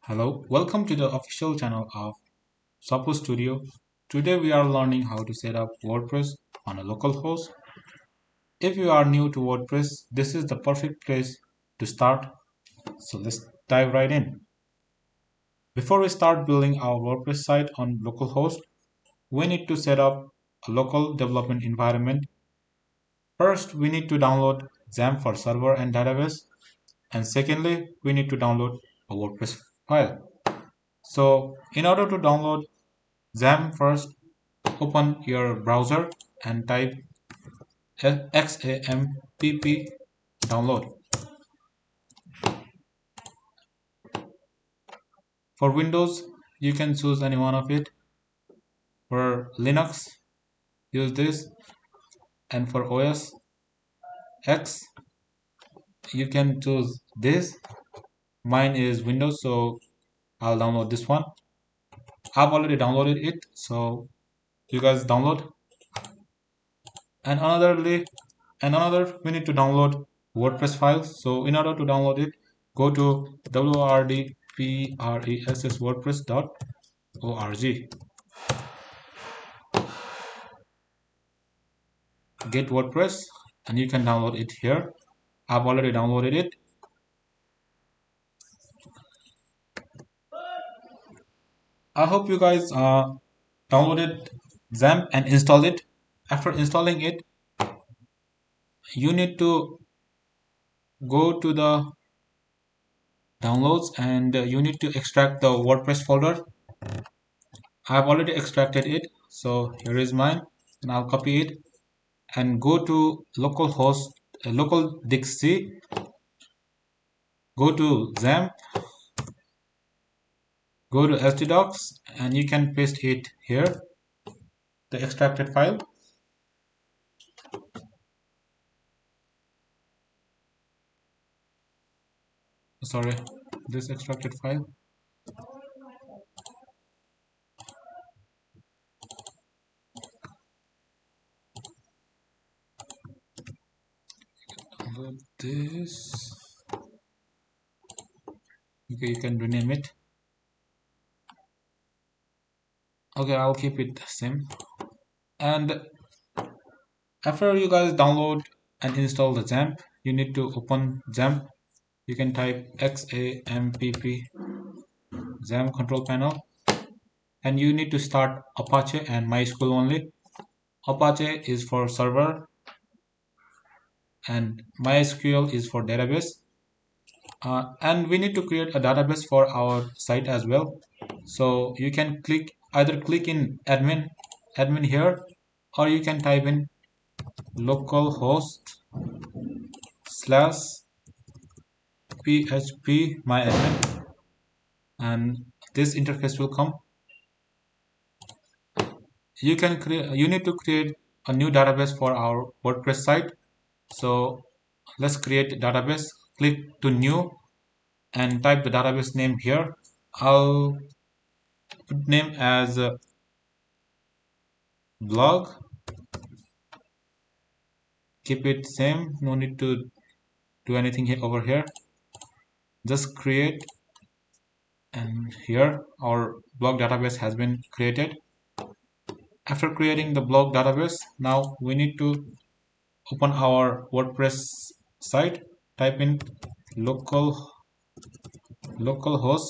Hello, welcome to the official channel of Sapo Studio. Today we are learning how to set up WordPress on a local host. If you are new to WordPress, this is the perfect place to start. So let's dive right in. Before we start building our WordPress site on localhost, we need to set up a local development environment. First, we need to download XAMPP for server and database. And secondly, we need to download a WordPress file. So in order to download XAMPP first, open your browser and type XAMPP download. For Windows, you can choose any one of it. For Linux, use this, and for OS X, you can choose this. Mine is Windows, so I'll download this one. I've already downloaded it, so you guys download. And another we need to download WordPress files. So in order to download it, go to wordpress.org, get WordPress, and you can download it here. I've already downloaded it. I hope you guys downloaded XAMPP and installed it. After installing it, you need to go to the downloads and you need to extract the WordPress folder. I've already extracted it, so here is mine, and I'll copy it and go to localhost, local Dixie, go to XAMPP, go to htdocs, and you can paste it here, the extracted file. Sorry, this extracted file. Download this. Okay, you can rename it. Okay, I'll keep it the same. And after you guys download and install the XAMPP, you need to open XAMPP. You can type XAMPP XAMPP control panel, and you need to start Apache and MySQL only. Apache is for server and MySQL is for database. And we need to create a database for our site as well. So you can either click in admin here, or you can type in localhost slash php myadmin, and this interface will come. You need to create a new database for our WordPress site. So let's create database. Click to new and type the database name here. I'll put name as blog. Keep it same, no need to do anything here over here. Just create, and here our blog database has been created. After creating the blog database, now we need to open our WordPress site. Type in localhost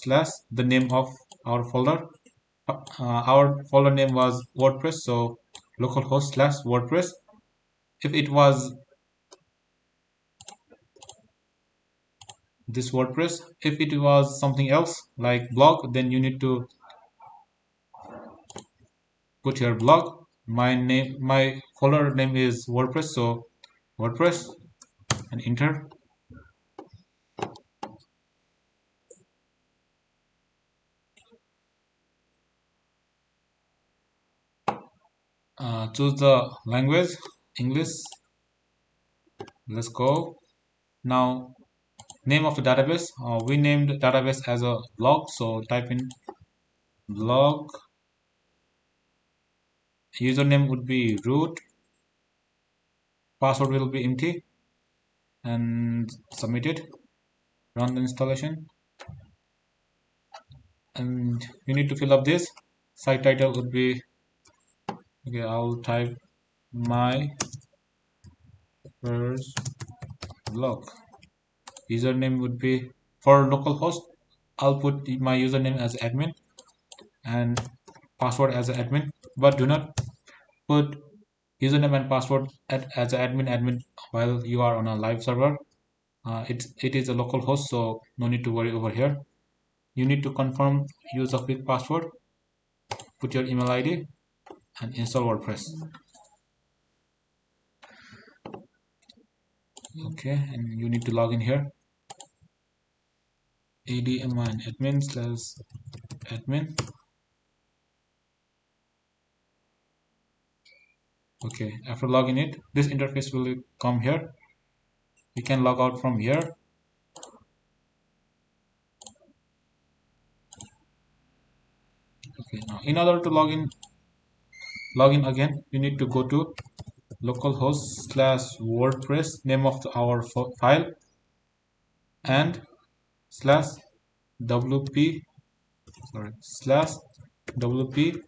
slash the name of our folder. Our folder name was WordPress, so localhost slash WordPress. If it was this WordPress, if it was something else like blog, then you need to put your blog. My folder name is WordPress, so WordPress, and enter. Choose the language, English. Let's go. Now, name of the database. We named the database as a blog, so type in blog. Username would be root. Password will be empty, and submit it. Run the installation. and you need to fill up this. Site title would be, okay, I'll type my first blog. Username would be, for localhost, I'll put my username as admin and password as admin, but do not put username and password as admin while you are on a live server. It is a local host, so no need to worry over here. You need to confirm use of quick password, put your email ID, and install WordPress. Okay, and you need to log in here. admin/admin. Okay, after logging it, this interface will come here. You can log out from here. Okay, now in order to log in again, you need to go to localhost/wordpress, name of our file, and slash wp, slash wp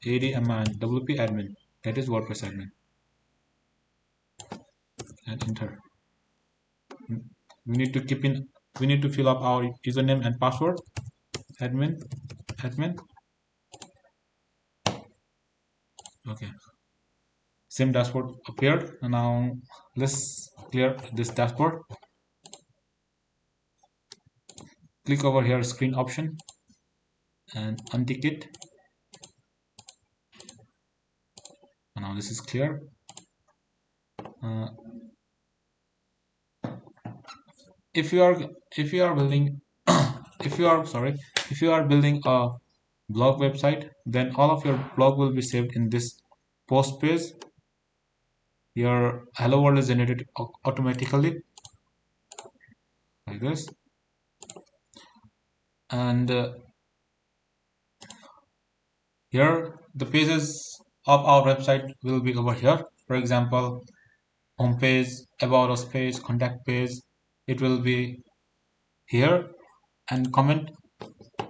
admin, that is WordPress admin, and enter. We need to fill up our username and password, admin. Okay, same dashboard appeared. And now let's clear this dashboard. Click over here, screen option, and untick it. And now this is clear. If you are building if you are building a blog website, then all of your blog will be saved in this post page. Your hello world is generated automatically like this, and here the pages of our website will be over here. For example, home page, about us page, contact page, it will be here, and comment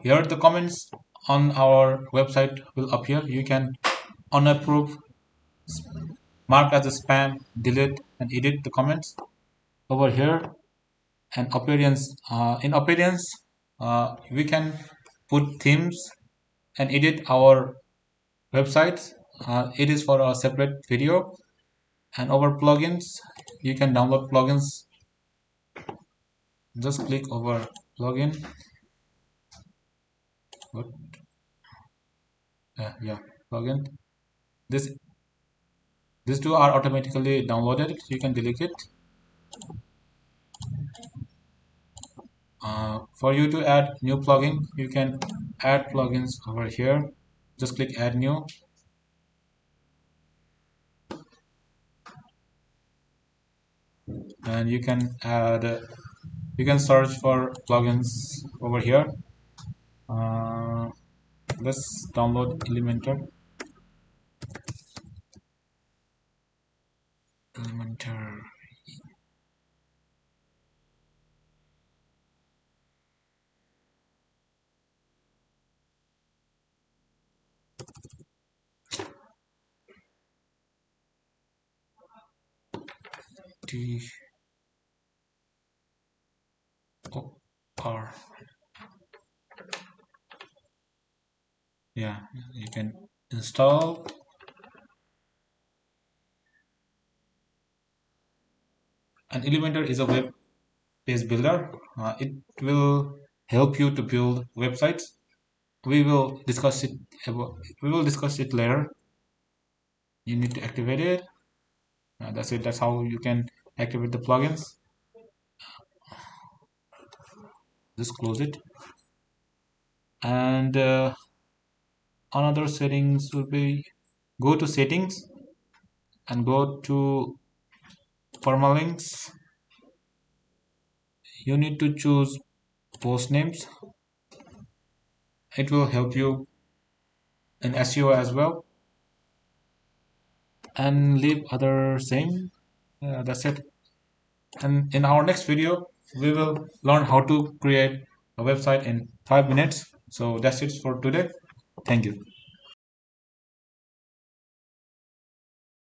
here. The comments on our website will appear. You can unapprove, mark as a spam, delete, and edit the comments over here. And appearance, in appearance, we can put themes and edit our websites. It is for a separate video. And over plugins, you can download plugins. Just click over plugin. What? Yeah, plugin. This these two are automatically downloaded. You can delete it. For you to add new plugin, you can add plugins over here. Just click add new. And you can add, you can search for plugins over here. Let's download Elementor. T O R. Yeah, you can install. And Elementor is a web page builder. It will help you to build websites. We will discuss it. We will discuss it later. You need to activate it. That's it. That's how you can activate the plugins. Just close it. And another settings will be, go to settings and go to permalinks. You need to choose post names. It will help you in SEO as well. And leave other same. That's it. And in our next video, we will learn how to create a website in 5 minutes. So that's it for today. Thank you.